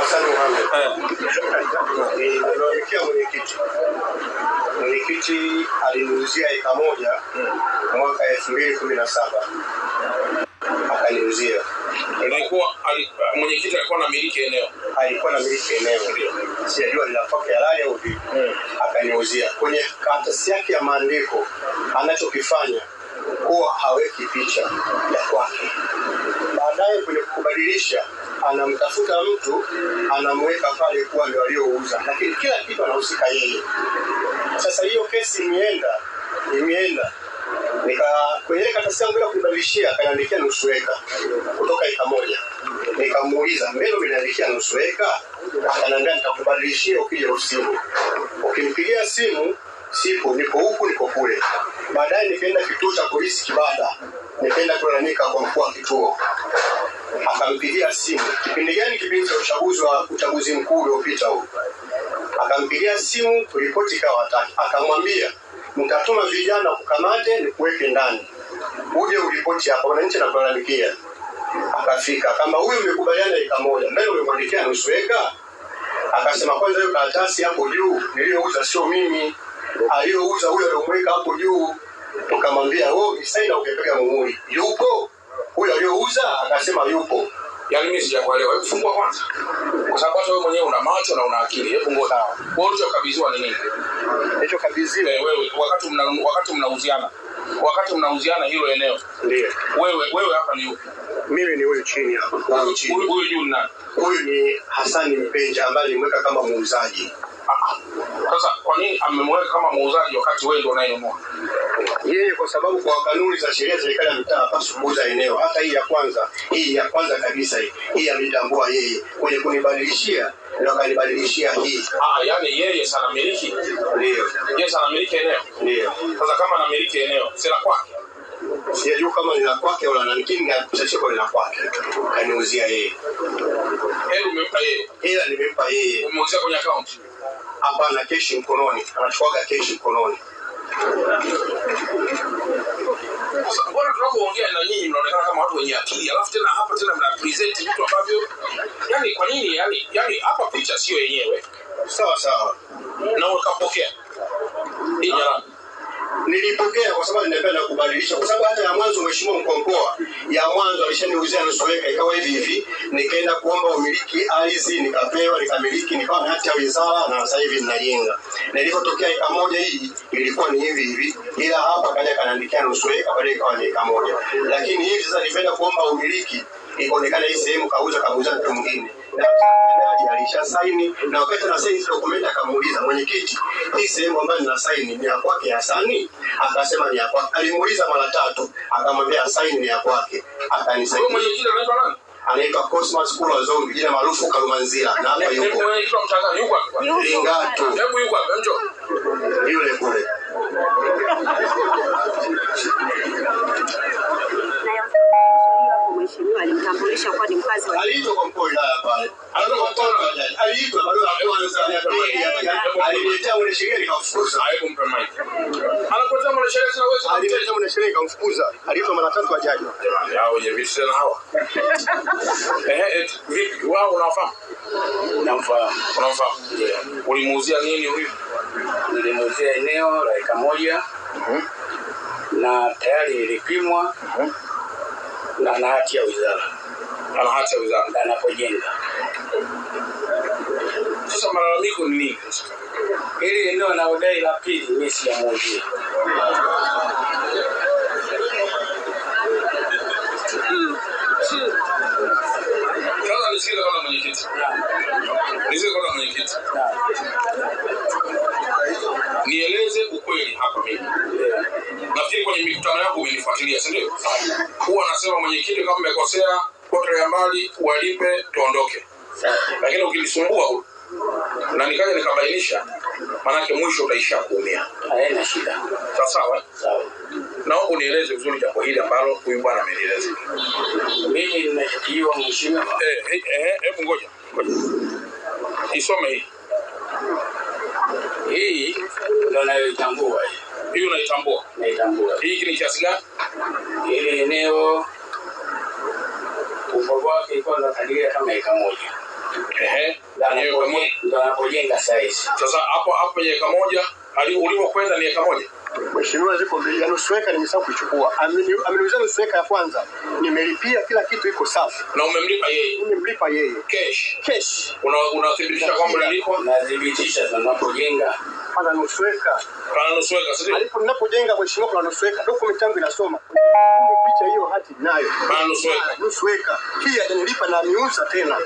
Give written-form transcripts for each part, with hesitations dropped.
Hassan Mohamed. Niliwaambia mwenyekiti aliniuzia eka moja mwaka 2017. Akaniuzia. Mwenyekiti alikuwa anamiliki eneo. Alikuwa anamiliki eneo. Sijajua linafaka halali au vipi. Akaniuzia. Kwenye karatasi yake ya maandiko anachokifanya kuwa haweki picha ya kwake. Baadaye kwenye kubadilisha anamtafuta mtu anamweka pale kuwa ndio aliyouza, lakini kila kitu anahusika yeye. Sasa hiyo kesi imeenda kwenye karatasi yangu bila kubadilishia akaniandikia nusu eka kutoka eka moja. Nikamuuliza, mbele umeniandikia nusu eka? Akaniambia nitakubadilishia ukija usiku. Ukimpigia simu sipo, niko huku niko kule. Baadaye nikaenda kituo cha polisi Kibada. Nikaenda kulalamika kwa mkuu wa kituo. Akampigia simu. Kipindi gani? Kipindi cha uchaguzi mkuu uliopita huko. Akampigia simu, ripoti ikawa hataki. Akamwambia, "Mtatuma vijana kukamate ni kuweke ndani. Uje uripoti hapa wananchi na kulalamikia." Akafika. Kama huyu umekubaliana eka moja, mbele umemwandikia nusu eka? Akasema, "Kwanza hiyo karatasi hapo juu niliyouza sio mimi. Aliyouza huyo aliyomweka hapo juu." Tukamwambia, "Wewe ukisaina ukipiga muhuri, yupo?" Huyo aliyouza akasema yupo. Yaani mimi sijakuelewa. Hebu fungua kwanza. Kwa sababu wewe mwenyewe una macho na una akili. Hebu ngoja sawa. Wewe ulichokabidhiwa ni nini? Nilichokabidhiwa wewe wakati mnauziana hilo eneo. Ndio. Wewe hapa ni yupi? Mimi ni huyu chini hapa. Huyu juu ni nani? Huyu ni Hassan Mpenja ambaye nimeweka kama muuzaji. Sasa kwa nini amemweka kama muuzaji wakati wewe ndio unayenunua? Yeye kwa sababu kwa kanuni za sheria za serikali ya mitaa hapaswi kuuza eneo. Hata hii ya kwanza kabisa hii ametambua yeye. Kwenye kunibadilishia ndio akanibadilishia hii. Yaani yeye sana miliki? Ndio. Yeye sana miliki eneo? Ndio. Sasa kama ana miliki eneo, si la kwake? Sijajua kama ni la kwake au la nani, lakini nachachiko ni la kwake. Kaniuzia yeye. Hebu umempa yeye? Ila nimempa yeye. Umeuzia kwenye account? Hapana, keshi mkononi. Anachukuaga keshi mkononi. Sasa mbona tunapoongea na nyinyi mnaonekana kama watu wenye akili, alafu tena hapa tena mna present vitu ambavyo yani kwa nini yani hapa picha sio yenyewe. Sawa. Na ukapokea. Nilipokea kwa sababu ninapenda kubadilisha, kwa sababu hata ya mwanzo mheshimiwa mkuu wa mkoa ya mwanzo alishaniuzia nusu eka ikawa hivi, nikaenda kuomba umiliki ardhi nikapewa, nikamiliki, nikawa na hati ya wizara na sasa hivi ninajenga. Na ilipotokea eka moja hii ilikuwa ni hivi, ila hapa kaja kanaandikia nusu eka baadaye ikawa ni eka moja. Lakini hivi sasa nipenda kuomba umiliki ikaonekana hii sehemu kauza mtu mwingine. Na alisha saini, na wakati na saini document akamuuliza mwenyekiti, hii sehemu ambayo nina saini ni ya kwake Hasani? Akasema ni ya kwake. Alimuuliza mara 3, akamwambia saini ni ya kwake. Akanisaini. Wewe mwenyekiti anaitwa nani? Anaitwa Cosmas Kula Zombi, jina maarufu Kalumanzira. Na hapa yuko. Wewe mtu mtangazaji yuko hapa. Lingatu. Hebu yuko hapa, njoo. Yule kule. Mheshimiwa alimtambulisha kwa ni mkazi wa aliitwa kwa mkoa wilaya pale. Aliitwa bado aliletea mwenye sheria nikamfukuza. Hebu mpe mic. Anapotea mwenye sheria sina uwezo. Aliletea mwenye sheria nikamfukuza. Aliitwa mara 3 kwa jaji. Hao wenye visa na hawa. Vipi wao unafahamu? Namfahamu. Unafahamu? Ulimuuzia nini huyu? Nilimuuzia eneo la eka moja. Na tayari ilipimwa. Na ana hati ya wizara. Ana hati ya wizara na anapojenga. Sasa malalamiko ni nini? Hili eneo na udai la pili mimi siyamuuzia. Sasa nisikize kama mwenyekiti. Nieleze ukweli hapa mimi. Nafikiri kwenye mikutano yako umenifuatilia, si ndio? Huwa anasema mwenyekiti kama umekosea, potelea mbali, walipe tuondoke. Lakini ukinisumbua na nikaja nikabainisha, maana mwisho utaisha kuumia. Haina shida. Sawa? Sawa. Naomba unieleze vizuri jambo hili ambalo huyu bwana amenieleza. Mimi ninashikiliwa mheshimiwa. Hebu ngoja. Isome hii. Hii ndio nayoitambua hii. Hii unaitambua? Naitambua. Hii ni kiasi gani? Ile eneo ukubwa wake kwanza kadiria kama eka moja. Ndio anapojenga saizi. Sasa hapo kwenye eka moja ulipokwenda ni eka moja. Mheshimiwa, ziko mbili ya nusu eka nimesahau kuchukua. Ameniuliza nusu eka ya kwanza. Nimelipia, kila kitu iko safi. Na umemlipa yeye? Nimemlipa yeye. Cash. Unathibitisha kwamba ulilipa? Nathibitisha tunapojenga. Pana nusu eka. Kana nusu eka sio? Alipo ninapojenga mheshimiwa kuna nusu eka. Document yangu inasoma. Picha hiyo hati nayo. Kana nusu eka. Nusu eka. Hii hajanilipa na ameuza tena.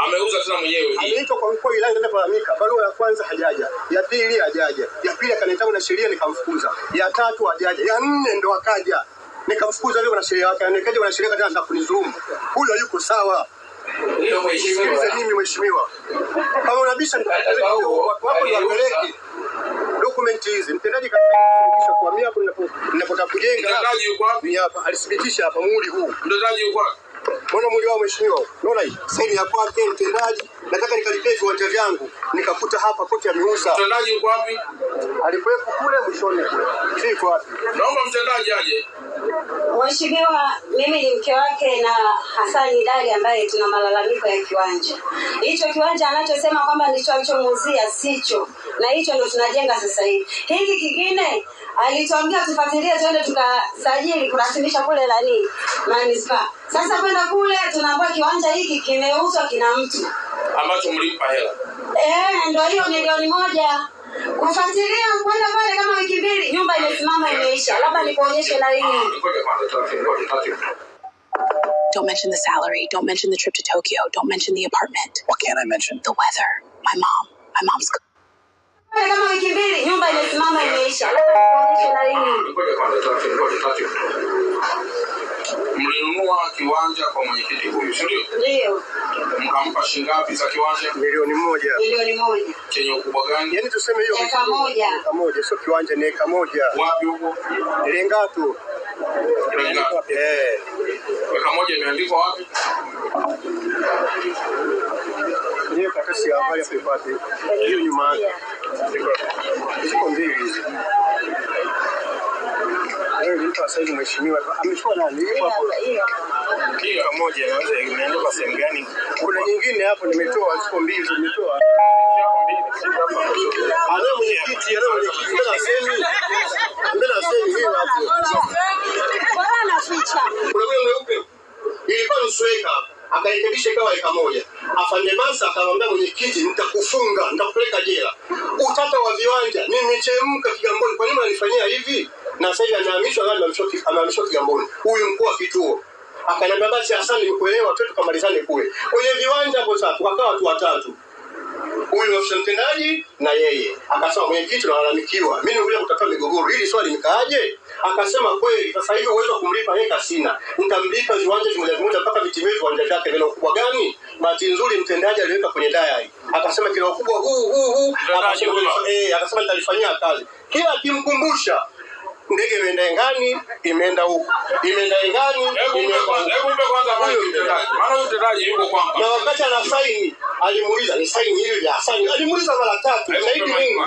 Ameuza tena mwenyewe hii. Ameitwa kwa mkuu wa wilaya ndio kulalamika. Barua ya kwanza hajaja. Ya pili hajaja. Ya pili akanitaka na sheria nikamfukuza. Ya tatu hajaja. Ya nne ndo akaja. Nikamfukuza leo na sheria yake. Nikaja na sheria tena nataka kunidhulumu. Huyo yuko sawa. Ndio mheshimiwa. Mimi mheshimiwa. Kama unabisha watu ni wapeleke document hizi. Mtendaji kathibitisha kwa mimi hapo ninapotaka kujenga. Mtendaji yuko wapi hapa? Alithibitisha hapa muhuri huu. Mtendaji yuko wapi? Mbona muhuri wao mheshimiwa? Unaona hii? Saini ya kwake mtendaji. Nataka nikalipie viwanja vyangu. Nikakuta hapa koti ameuza. Mtendaji yuko wapi? Alipoepo kule mwishoni kule. Siko wapi? Naomba mtendaji aje. Mheshimiwa, mimi ni mke wake na Hassan Dali ambaye tuna malalamiko ya kiwanja. Hicho kiwanja anachosema kwamba ndicho alichomuuzia sicho. Na hicho ndo tunajenga sasa hivi. Hiki kingine alituambia tufuatilie twende tukasajili kurasimisha kule manispaa. Sasa kwenda kule tunaambiwa kiwanja hiki kimeuzwa kina mtu ambacho mlimpa hela. Ndio hiyo milioni 1. Kufuatilia kwenda pale kama wiki mbili nyumba imesimama imeisha. Labda nikuonyeshe na hii. Don't mention the salary. Don't mention the trip to Tokyo. Don't mention the apartment. What can I mention? The weather. My mom. My mom's... Kama wiki mbili nyumba imesimama imeisha. Labda nikuonyeshe na hii. Mlinunua kiwanja kwa mwenyekiti huyu, si ndio? Ndio. Mkampa shilingi ngapi za kiwanja? Milioni 1. Milioni 1. Chenye ukubwa gani? Yaani tuseme hiyo eka moja. Eka moja, sio kiwanja ni eka moja. Wapi huko? Lengatu. Eka moja imeandikwa wapi? Hiyo kakasi ya habari hapo ipate. Hiyo nyuma yake. Ziko mbili hizi. Ndio sasa hivi mheshimiwa amechukua nani hapo? Hiyo moja inaweza imeandikwa sehemu gani? Kuna nyingine hapo nimetoa, ziko mbili nimetoa. Ana mwenyekiti mbona semi? Mbona semi hiyo hapo? Bora naficha. Kuna mweupe. Ilikuwa nusu eka. Akarekebisha ikawa eka moja. Afande Masa akamwambia mwenyekiti nitakufunga, nitakupeleka jela. Utata wa viwanja nimechemka Kigamboni. Kwa nini unanifanyia hivi? Na sasa hivi amehamishwa Kigamboni. Huyu mkuu wa kituo akaniambia basi Hassan nimekuelewa, twende tukamalizane kule. Kwenye viwanja hapo sasa tukakaa watu watatu. Huyu afisa mtendaji na yeye. Akasema mwenyekiti nalalamikiwa. Mimi nimekuja kutatua migogoro. Hili swali limekaaje? Akasema kweli sasa hivi uwezo kumlipa heka sina. Nitamlipa viwanja vimoja mpaka vitimie viwanja vyake vina ukubwa gani? Bahati nzuri mtendaji aliweka kwenye diary. Akasema kila ukubwa huu. Akasema nitalifanyia kazi. Kila akimkumbusha ndege imeenda angani, imeenda huko. Imeenda angani, hebu kwanza maana mtendaji yuko kwamba. Na wakati ana saini, alimuuliza ni saini hili ya Hassan. Alimuuliza mara 3. Saini nini?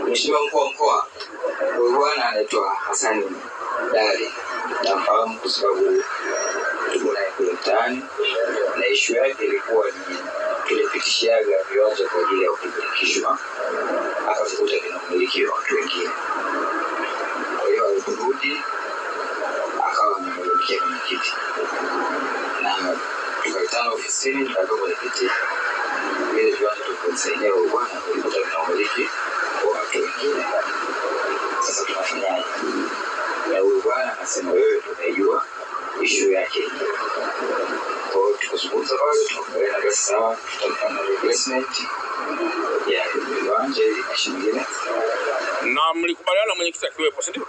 Mheshimiwa mkuu wa mkoa, huyu bwana anaitwa Hassan Dali. Nafahamu kwa sababu tuko naye kule mtaani na issue yake ilikuwa ni tulipitishiaga viwanja kwa ajili ya kupitikishwa akafuta kinamiliki wa watu wengine. Kwa hiyo aliporudi akawa amemwelekea mwenyekiti na tukaitana ofisini tukapewa mwenyekiti ile viwanja tulivyosaidia huyu bwana kulipata kinamiliki wa watu wengine. Sasa tunafanyaje? Na huyu bwana anasema wewe tunajua issue yake. Kwa hiyo tukazungumza pale tukakubaliana basi sawa tutafanya replacement ya viwanja ili maisha mengine. Na mlikubaliana mwenyekiti akiwepo, si ndio?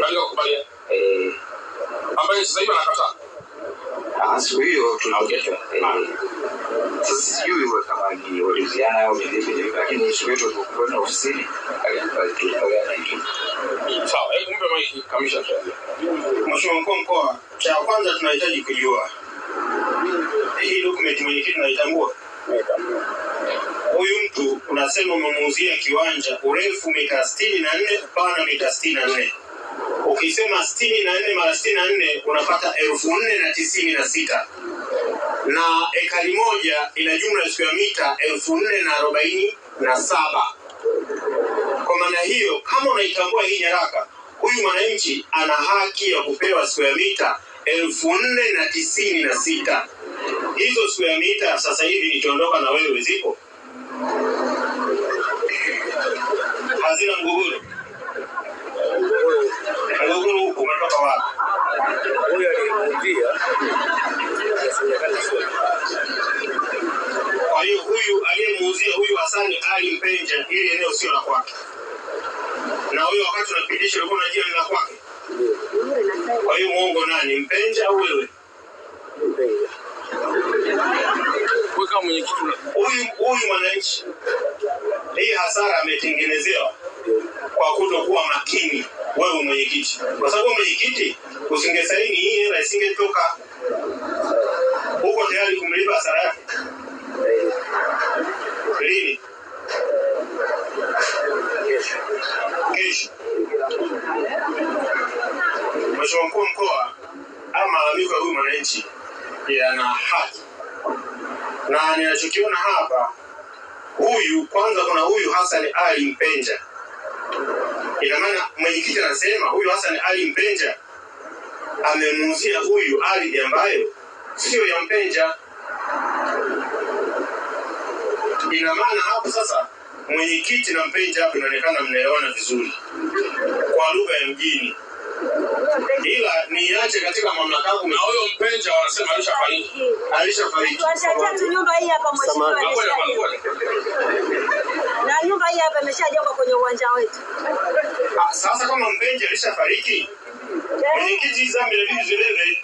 Katika kukubaliana. Ambaye sasa hivi anakataa. Siku hiyo tulipokea. Sasa sijui kama ni waliziana au ni vipi, lakini siku hiyo tulikubaliana ofisini tulikubaliana hicho. Sawa, hebu mpe maiki kamisha. Mheshimiwa mkuu wa mkoa, cha kwanza tunahitaji kujua hii document mwenyekiti unaitambua? Huyu mtu unasema umemuuzia kiwanja urefu mita 64 upana mita 64. Ukisema 64 mara 64 unapata 1496. na ekari moja ina jumla ya square mita 4,047. Kwa maana hiyo, kama unaitambua hii nyaraka, huyu mwananchi ana haki ya kupewa square mita 4,096. Hizo square mita sasa hivi nitaondoka na wewe zipo, hazina mgogoro. Mgogoro huko umetoka wapi? Huyo alimuuzia yasemekana sio. Kwa hiyo huyu aliyemuuzia huyu Hassan Ali Mpenja ili eneo sio la kwake, na huyo wakati unapitisha ulikuwa unajua ni la kwake. Kwa hiyo muongo nani, Mpenja au wewe? Mpenja. Weka mwenyekiti. Huyu mwananchi hii hasara ametengenezewa kwa kutokuwa makini. Wewe mwenyekiti, kwa sababu mwenyekiti usingesaini hii hela isingetoka. Huko tayari kumlipa hasara yake lini? Kesho. Mheshimiwa Mkuu wa Mkoa, ama malalamiko ya huyu mwananchi yana haki, na ninachokiona hapa, huyu kwanza, kuna huyu Hassan Ali Mpenja. Ina maana mwenyekiti anasema huyu Hassan Ali Mpenja amemuuzia huyu ardhi ambayo sio ya Mpenja. Ina maana hapo sasa mwenyekiti na Mpenja hapo inaonekana mnaelewana vizuri kwa lugha ya mjini, ila niache katika mamlaka yangu. Na huyo Mpenja wanasema alishafariki. Tuacha tu nyumba hii hapa mheshimiwa. Na nyumba hii hapa imeshajengwa kwenye uwanja wetu. Sasa kama Mpenja alishafariki, mwenyekiti zambi na vitu zile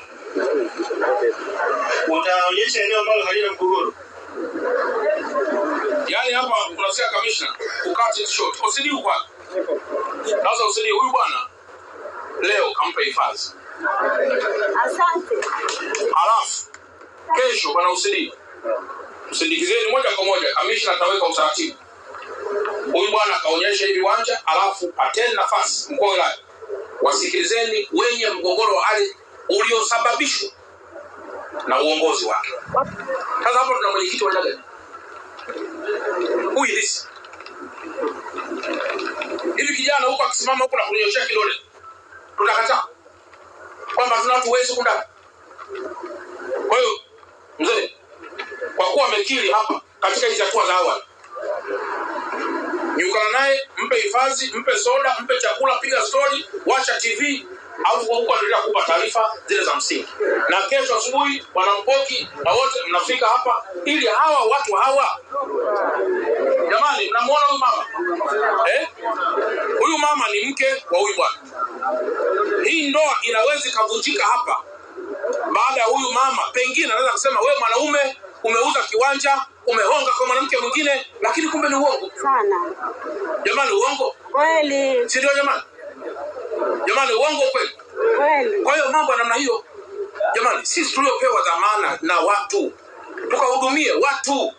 utaonyesha eneo ambalo halina mgogoro. Yaani hapa unasikia commissioner ukati short. Usidi huko. Sasa usidi huyu bwana leo kampa hifadhi. Asante. Halafu kesho bwana usidi. Usindikizeni moja kwa moja, commissioner ataweka utaratibu. Huyu bwana akaonyesha hivi viwanja, alafu atende nafasi mkoa wa wilaya. Wasikilizeni wenye mgogoro wa ardhi uliosababishwa na uongozi wake. Sasa hapo tuna mwenyekiti wa ndani. Huyu lisi. Hivi kijana huko akisimama huko na kunyoshia kidole, tutakataa kwamba tuna watu wewe sekondari. Kwa hiyo mzee, kwa kuwa amekiri hapa katika hizo hatua za awali, nyukana naye, mpe hifadhi, mpe soda, mpe chakula, piga story, washa TV, au huko ndio kukupa taarifa zile za msingi. Na kesho asubuhi wanampoki na wote mnafika hapa ili hawa watu hawa. Jamani, mnamuona huyu mama? Huyu mama ni mke wa huyu bwana. Hii ndoa inaweza kuvunjika hapa baada ya huyu mama pengine anaweza kusema wewe mwanaume umeuza kiwanja, umehonga kwa mwanamke mwingine, lakini kumbe ni uongo. Sana. Jamani, uongo? Kweli. Si ndio jamani? Jamani, uongo kweli? Kweli. Kwa hiyo mambo namna hiyo, jamani, sisi tuliopewa dhamana na watu tukahudumie watu.